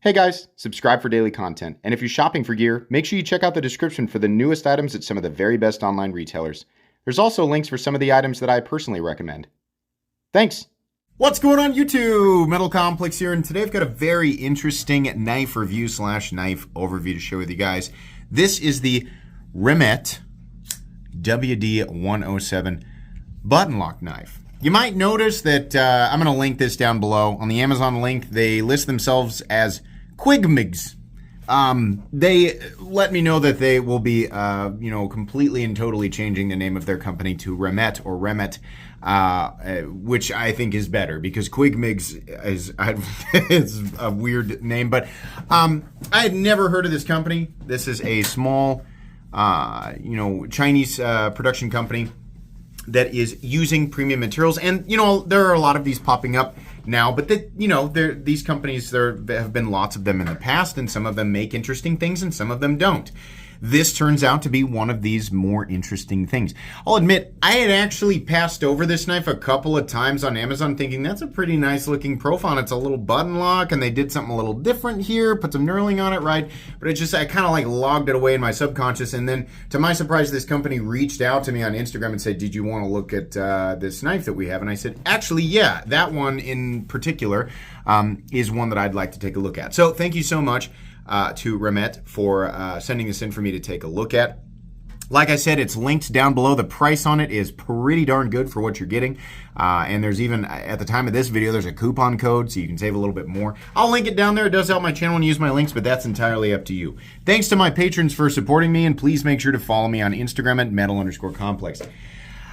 Hey guys, subscribe for daily content. And if you're shopping for gear, make sure you check out the description for the newest items at some of the very best online retailers. There's also links for some of the items that I personally recommend. Thanks! What's going on YouTube? Metal Complex here, and today I've got a very interesting knife review / knife overview to share with you guys. This is the Remette WD107 button lock knife. You might notice that I'm going to link this down below. On the Amazon link, they list themselves as Quigmigs. They let me know that they will be, completely and totally changing the name of their company to Remette or Remette, which I think is better because Quigmigs is a weird name. But I had never heard of this company. This is a small, Chinese production company that is using premium materials, and there are a lot of these popping up now, but these companies, there have been lots of them in the past, and some of them make interesting things and some of them don't. This turns out to be one of these more interesting things. I'll admit, I had actually passed over this knife a couple of times on Amazon thinking that's a pretty nice looking profile, and it's a little button lock, and they did something a little different here, put some knurling on it, right? But I kind of like logged it away in my subconscious, and then to my surprise, this company reached out to me on Instagram and said, did you want to look at this knife that we have? And I said, actually, yeah, that one in particular is one that I'd like to take a look at. So thank you so much to Remette for sending this in for me to take a look at. Like I said, it's linked down below. The price on it is pretty darn good for what you're getting. And there's even, at the time of this video, there's a coupon code, so you can save a little bit more. I'll link it down there. It does help my channel and use my links, but that's entirely up to you. Thanks to my patrons for supporting me, and please make sure to follow me on Instagram at metal_complex.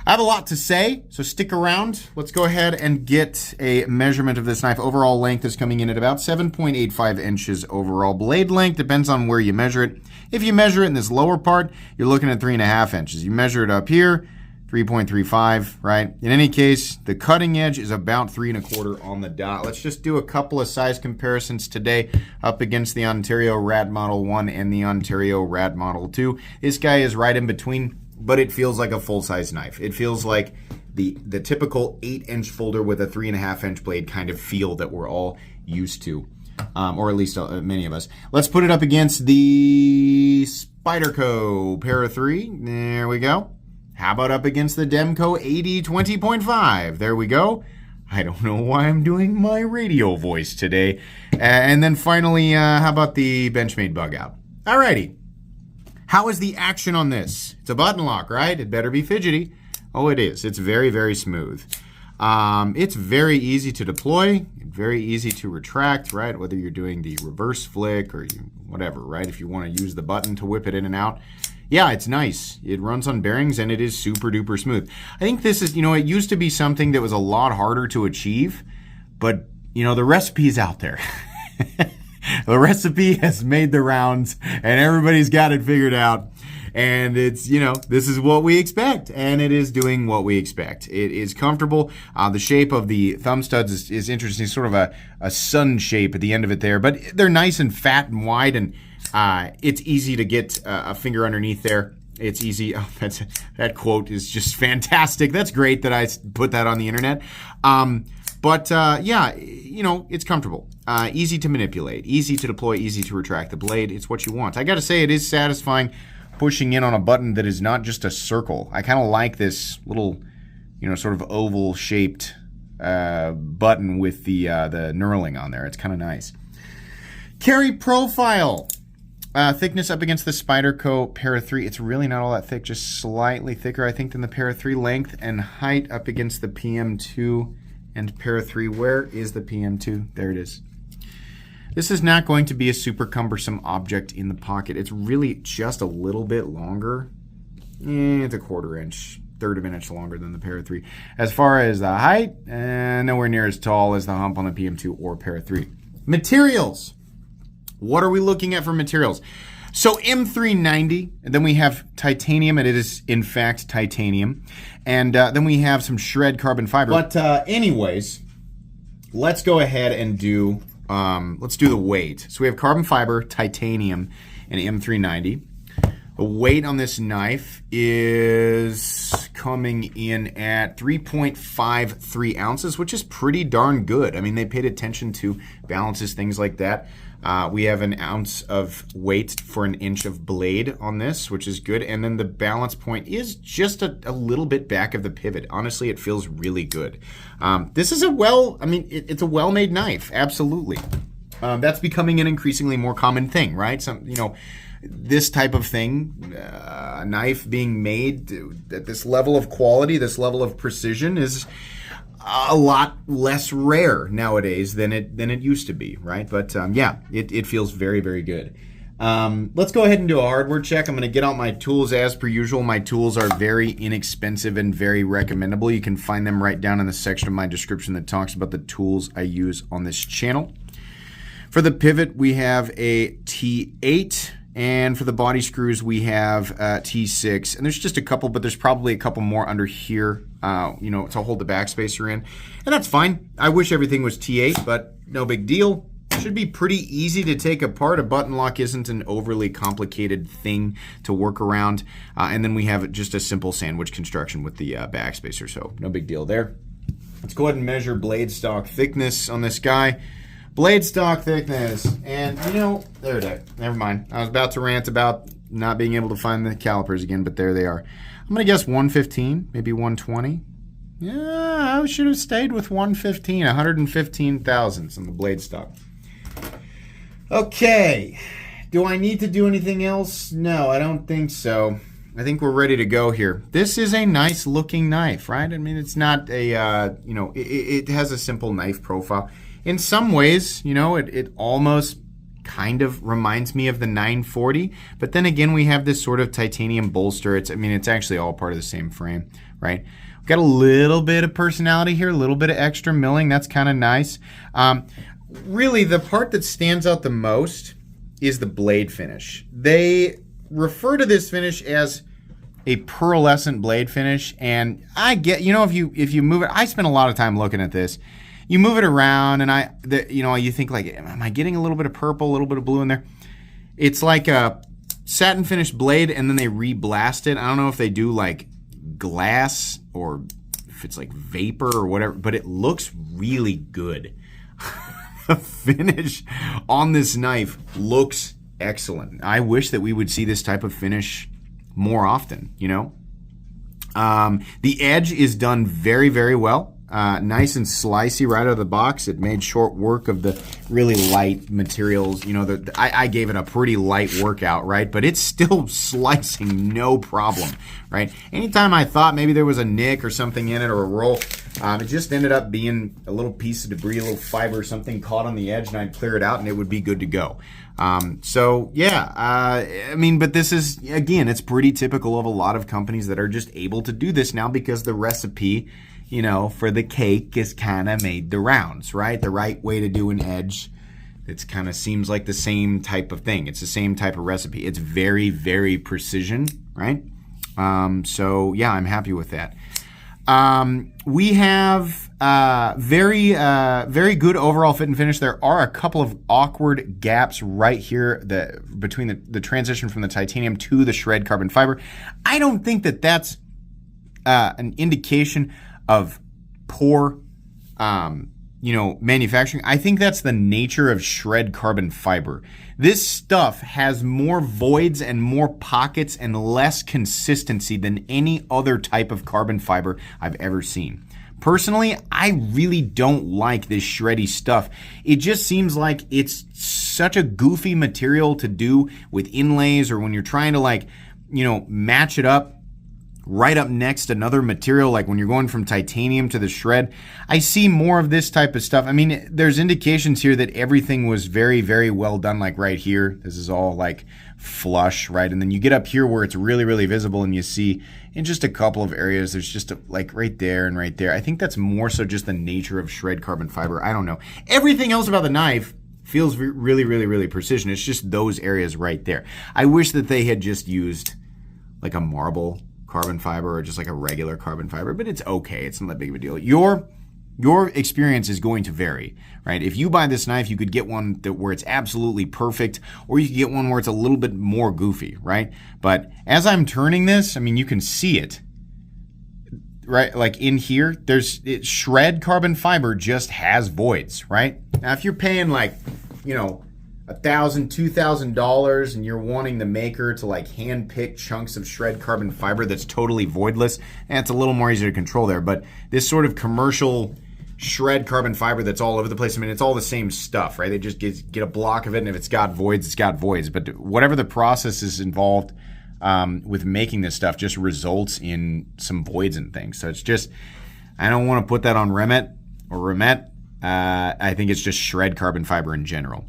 I have a lot to say, so stick around. Let's go ahead and get a measurement of this knife. Overall length is coming in at about 7.85 inches overall. Blade length depends on where you measure it. If you measure it in this lower part, you're looking at 3.5 inches. You measure it up here, 3.35, right? In any case, the cutting edge is about 3.25 on the dot. Let's just do a couple of size comparisons today up against the Ontario Rad Model 1 and the Ontario Rad Model 2. This guy is right in between, but it feels like a full-size knife. It feels like the typical 8-inch folder with a 3.5-inch blade kind of feel that we're all used to, or at least many of us. Let's put it up against the Spyderco Para 3. There we go. How about up against the Demco AD 20.5? There we go. I don't know why I'm doing my radio voice today. And then finally, how about the Benchmade Bug Out? Alrighty. How is the action on this? It's a button lock, right? It better be fidgety. Oh, it is. It's very, very smooth. It's very easy to deploy, very easy to retract, right? Whether you're doing the reverse flick or whatever, right? If you want to use the button to whip it in and out. Yeah, it's nice. It runs on bearings and it is super duper smooth. I think this is, it used to be something that was a lot harder to achieve, but, the recipe's out there. The recipe has made the rounds and everybody's got it figured out. And it's, this is what we expect, and it is doing what we expect. It is comfortable. The shape of the thumb studs is interesting, sort of a sun shape at the end of it there, but they're nice and fat and wide, and it's easy to get a finger underneath there. It's easy. Oh, that quote is just fantastic. That's great that I put that on the internet. It's comfortable. Easy to manipulate, easy to deploy, easy to retract the blade. It's what you want. I got to say, it is satisfying pushing in on a button that is not just a circle. I kind of like this little, sort of oval-shaped button with the knurling on there. It's kind of nice. Carry profile. Thickness up against the Spyderco Para 3. It's really not all that thick, just slightly thicker, I think, than the Para 3. Length and height up against the PM2 and Para 3. Where is the PM2? There it is. This is not going to be a super cumbersome object in the pocket. It's really just a little bit longer. It's a 1/4 inch, 1/3 of an inch longer than the Para 3. As far as the height, nowhere near as tall as the hump on the PM2 or Para 3. Materials. What are we looking at for materials? So M390, and then we have titanium, and it is in fact titanium. And then we have some shred carbon fiber. But anyways, let's go ahead and do, let's do the weight. So we have carbon fiber, titanium, and M390. The weight on this knife is coming in at 3.53 ounces, which is pretty darn good. I mean, they paid attention to balances, things like that. We have an ounce of weight for an inch of blade on this, which is good. And then the balance point is just a little bit back of the pivot. Honestly, it feels really good. This is it's a well-made knife, absolutely. That's becoming an increasingly more common thing, right? This type of thing, a knife being made at this level of quality, this level of precision is a lot less rare nowadays than it used to be, right? But it feels very, very good. Let's go ahead and do a hardware check. I'm going to get out my tools as per usual. My tools are very inexpensive and very recommendable. You can find them right down in the section of my description that talks about the tools I use on this channel. For the pivot, we have a T8. And for the body screws, we have T6. And there's just a couple, but there's probably a couple more under here, to hold the backspacer in. And that's fine. I wish everything was T8, but no big deal. Should be pretty easy to take apart. A button lock isn't an overly complicated thing to work around. And then we have just a simple sandwich construction with the backspacer, so no big deal there. Let's go ahead and measure blade stock thickness on this guy. Blade stock thickness, and there it is. Never mind. I was about to rant about not being able to find the calipers again, but there they are. I'm going to guess 115, maybe 120. Yeah, I should have stayed with 115, 115 thousandths on the blade stock. Okay, do I need to do anything else? No, I don't think so. I think we're ready to go here. This is a nice looking knife, right? I mean, it's not a, it has a simple knife profile. In some ways, it almost kind of reminds me of the 940, but then again, we have this sort of titanium bolster. It's actually all part of the same frame, right? We've got a little bit of personality here, a little bit of extra milling. That's kind of nice. Really, the part that stands out the most is the blade finish. They refer to this finish as a pearlescent blade finish, and I get, if you move it, I spent a lot of time looking at this. You move it around, and you think like, am I getting a little bit of purple, a little bit of blue in there? It's like a satin finished blade, and then they re-blast it. I don't know if they do like glass or if it's like vapor or whatever, but it looks really good. The finish on this knife looks excellent. I wish that we would see this type of finish more often, The edge is done very, very well. Nice and slicey right out of the box. It made short work of the really light materials. I gave it a pretty light workout, right? But it's still slicing no problem, right? Anytime I thought maybe there was a nick or something in it or a roll, it just ended up being a little piece of debris, a little fiber or something caught on the edge, and I'd clear it out and it would be good to go. But this is, again, it's pretty typical of a lot of companies that are just able to do this now because the recipe for the cake is kind of made the rounds, right? The right way to do an edge. It's kind of seems like the same type of thing. It's the same type of recipe. It's very, very precision, right? I'm happy with that. We have very good overall fit and finish. There are a couple of awkward gaps right here between the transition from the titanium to the shred carbon fiber. I don't think that that's an indication of poor, manufacturing. I think that's the nature of shred carbon fiber. This stuff has more voids and more pockets and less consistency than any other type of carbon fiber I've ever seen. Personally, I really don't like this shreddy stuff. It just seems like it's such a goofy material to do with inlays or when you're trying to match it up right up next another material, like when you're going from titanium to the shred. I see more of this type of stuff. I mean, there's indications here that everything was very, very well done, like right here. This is all like flush, right? And then you get up here where it's really, really visible and you see in just a couple of areas, there's just like right there and right there. I think that's more so just the nature of shred carbon fiber. I don't know. Everything else about the knife feels really, really, really precision. It's just those areas right there. I wish that they had just used like a marble carbon fiber or just like a regular carbon fiber, but it's okay. It's not that big of a deal. Your your experience is going to vary, right? If you buy this knife, you could get one where it's absolutely perfect, or you could get one where it's a little bit more goofy, right? But as I'm turning this, I mean, you can see it, right? Like in here, shred carbon fiber just has voids, right? Now, if you're paying like, you know, $1,000, $2,000 and you're wanting the maker to like hand pick chunks of shred carbon fiber that's totally voidless, and it's a little more easy to control there. But this sort of commercial shred carbon fiber that's all over the place, I mean, it's all the same stuff, right? They just get a block of it, and if it's got voids, it's got voids. But whatever the process is involved with making this stuff just results in some voids and things. So it's just, I don't want to put that on Remette or Remette. I think it's just shred carbon fiber in general.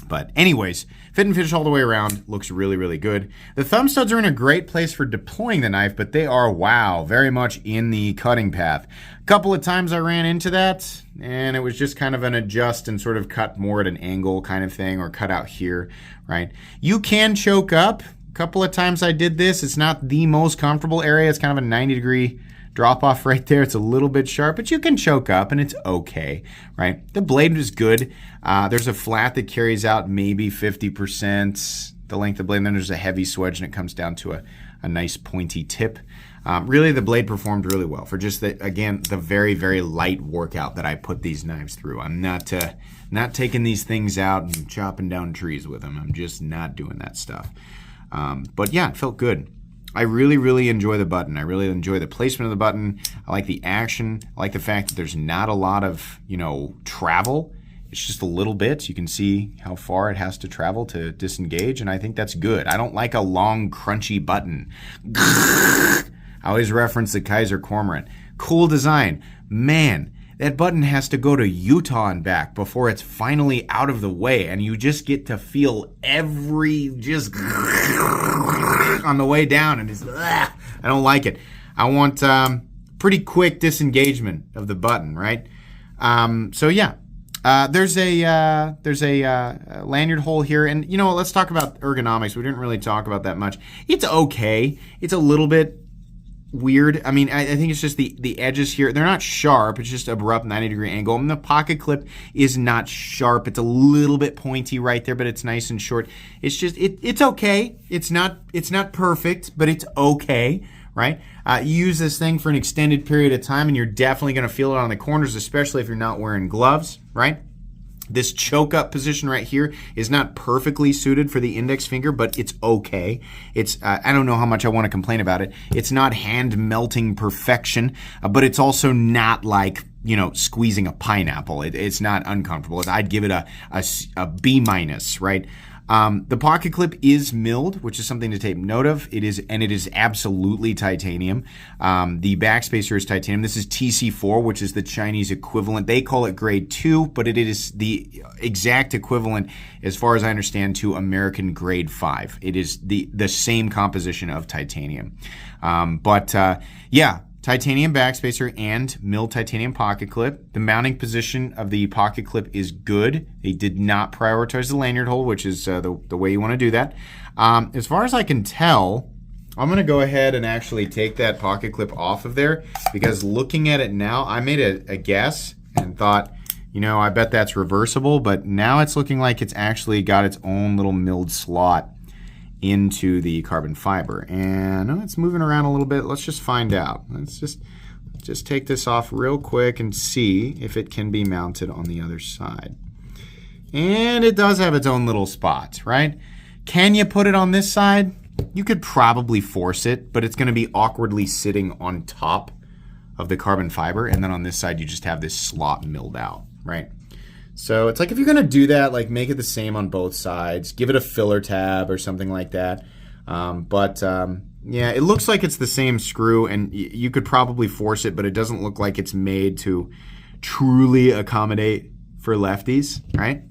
But anyways, fit and finish all the way around. Looks really, really good. The thumb studs are in a great place for deploying the knife, but they are, wow, very much in the cutting path. A couple of times I ran into that, and it was just kind of an adjust and sort of cut more at an angle kind of thing, or cut out here, right? You can choke up. A couple of times I did this. It's not the most comfortable area. It's kind of a 90-degree drop off right there. It's a little bit sharp, but you can choke up and it's okay, right? The blade is good. There's a flat that carries out maybe 50% the length of the blade, and then there's a heavy swedge and it comes down to a nice pointy tip. Really, the blade performed really well for just the very, very light workout that I put these knives through. I'm not taking these things out and chopping down trees with them. I'm just not doing that stuff. But yeah, it felt good. I really, really enjoy the button. I really enjoy the placement of the button. I like the action. I like the fact that there's not a lot of, travel. It's just a little bit. You can see how far it has to travel to disengage, and I think that's good. I don't like a long, crunchy button. I always reference the Kaiser Cormorant. Cool design. Man, that button has to go to Utah and back before it's finally out of the way, and you just get to feel every on the way down, and I don't like it. I want pretty quick disengagement of the button, right? So yeah, there's a lanyard hole here, and let's talk about ergonomics. We didn't really talk about that much. It's okay. It's a little bit weird. I mean, I think it's just the edges here. They're not sharp. It's just abrupt 90-degree angle. And the pocket clip is not sharp. It's a little bit pointy right there, but it's nice and short. It's just it's okay. It's not perfect, but it's okay, right? You use this thing for an extended period of time, and you're definitely going to feel it on the corners, especially if you're not wearing gloves, right? This choke up position right here is not perfectly suited for the index finger, but it's okay. It's I don't know how much I want to complain about it. It's not hand melting perfection, but it's also not like squeezing a pineapple. It's not uncomfortable. I'd give it a B minus, right? The pocket clip is milled, which is something to take note of. It is absolutely titanium. The backspacer is titanium. This is TC4, which is the Chinese equivalent. They call it grade 2, but it is the exact equivalent, as far as I understand, to American grade 5. It is the same composition of titanium. Yeah. Titanium backspacer and milled titanium pocket clip. The mounting position of the pocket clip is good. They did not prioritize the lanyard hole, which is the way you want to do that. As far as I can tell, I'm going to go ahead and actually take that pocket clip off of there, because looking at it now, I made a guess and thought, I bet that's reversible, but now it's looking like it's actually got its own little milled slot into the carbon fiber, and it's moving around a little bit. Let's just find out. Let's just take this off real quick and see if it can be mounted on the other side. And it does have its own little spot, right? Can you put it on this side? You could probably force it, but it's going to be awkwardly sitting on top of the carbon fiber, and then on this side you just have this slot milled out, right? So it's like, if you're going to do that, like, make it the same on both sides. Give it a filler tab or something like that. Yeah, it looks like it's the same screw, and you could probably force it, but it doesn't look like it's made to truly accommodate for lefties, right?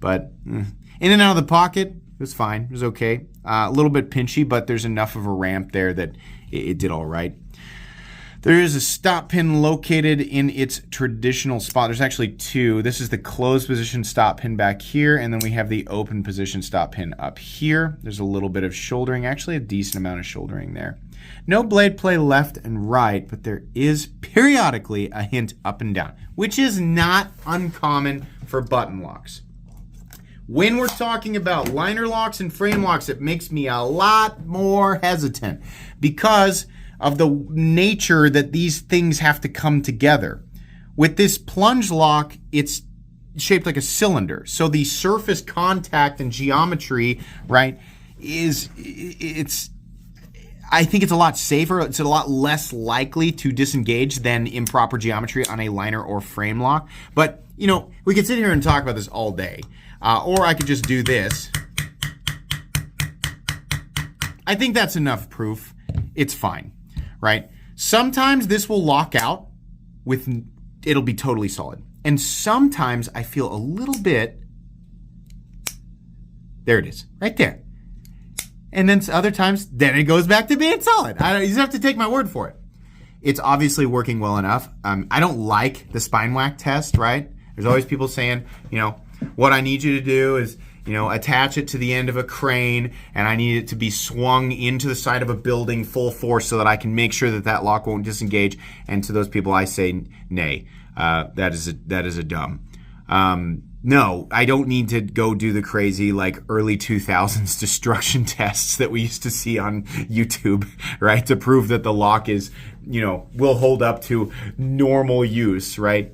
But in and out of the pocket, it was fine. It was okay. A little bit pinchy, but there's enough of a ramp there that it did all right. There is a stop pin located in its traditional spot. There's actually two. This is the closed position stop pin back here, and then we have the open position stop pin up here. There's a little bit of shouldering, actually a decent amount of shouldering there. No blade play left and right, but there is periodically a hint up and down, which is not uncommon for button locks. When we're talking about liner locks and frame locks, it makes me a lot more hesitant because of the nature that these things have to come together. With this plunge lock, it's shaped like a cylinder. So the surface contact and geometry, right, I think it's a lot safer. It's a lot less likely to disengage than improper geometry on a liner or frame lock. But, you know, we could sit here and talk about this all day. Or I could just do this. I think that's enough proof. It's fine, right? Sometimes this will lock out it'll be totally solid. And sometimes I feel a little bit, there it is, right there. And then other times, then it goes back to being solid. You just have to take my word for it. It's obviously working well enough. I don't like the spine whack test, right? There's always people saying, you know, what I need you to do is, you know, attach it to the end of a crane, and I need it to be swung into the side of a building full force so that I can make sure that that lock won't disengage. And to those people, I say, nay, that is a dumb. No, I don't need to go do the crazy like early 2000s destruction tests that we used to see on YouTube, right? To prove that the lock is, you know, will hold up to normal use, right?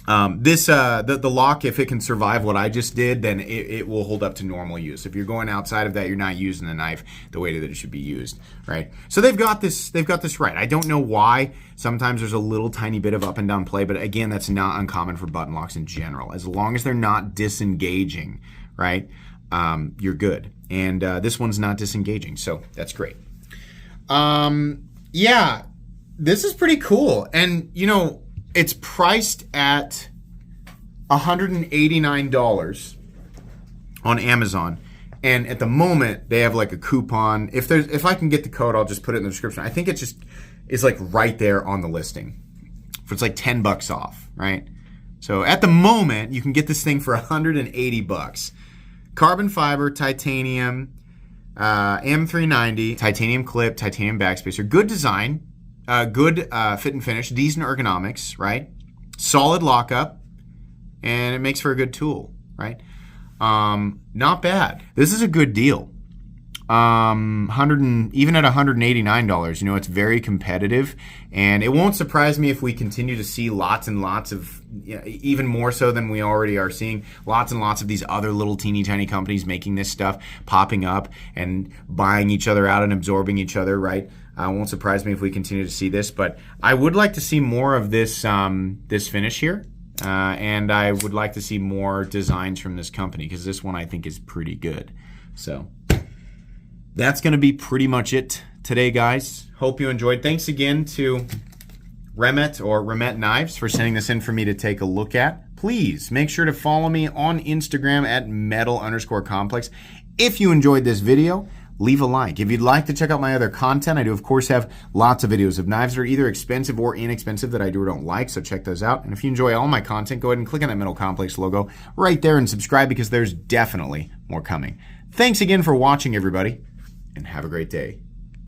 The lock, if it can survive what I just did, then it will hold up to normal use. If you're going outside of that, you're not using the knife the way that it should be used, right? So they've got this right. I don't know why. Sometimes there's a little tiny bit of up and down play, but again, that's not uncommon for button locks in general. As long as they're not disengaging, right, you're good. And this one's not disengaging, so that's great. Yeah, this is pretty cool. And, you know, it's priced at $189 on Amazon. And at the moment, they have like a coupon. If I can get the code, I'll just put it in the description. I think it's like right there on the listing. It's like $10 off, right? So at the moment, you can get this thing for $180. Carbon fiber, titanium, M390, titanium clip, titanium backspacer. Good design. Good fit and finish, decent ergonomics, right? Solid lockup, and it makes for a good tool, right? Not bad. This is a good deal. Even at $189, you know, it's very competitive, and it won't surprise me if we continue to see lots and lots of, even more so than we already are seeing, lots and lots of these other little teeny tiny companies making this stuff, popping up and buying each other out and absorbing each other, right? It won't surprise me if we continue to see this, but I would like to see more of this this finish here, and I would like to see more designs from this company because this one I think is pretty good. So that's going to be pretty much it today, guys. Hope you enjoyed. Thanks again to Remette Knives for sending this in for me to take a look at. Please make sure to follow me on Instagram at metal_complex. If you enjoyed this video, leave a like. If you'd like to check out my other content, I do, of course, have lots of videos of knives that are either expensive or inexpensive that I do or don't like, so check those out. And if you enjoy all my content, go ahead and click on that Metal Complex logo right there and subscribe because there's definitely more coming. Thanks again for watching, everybody, and have a great day.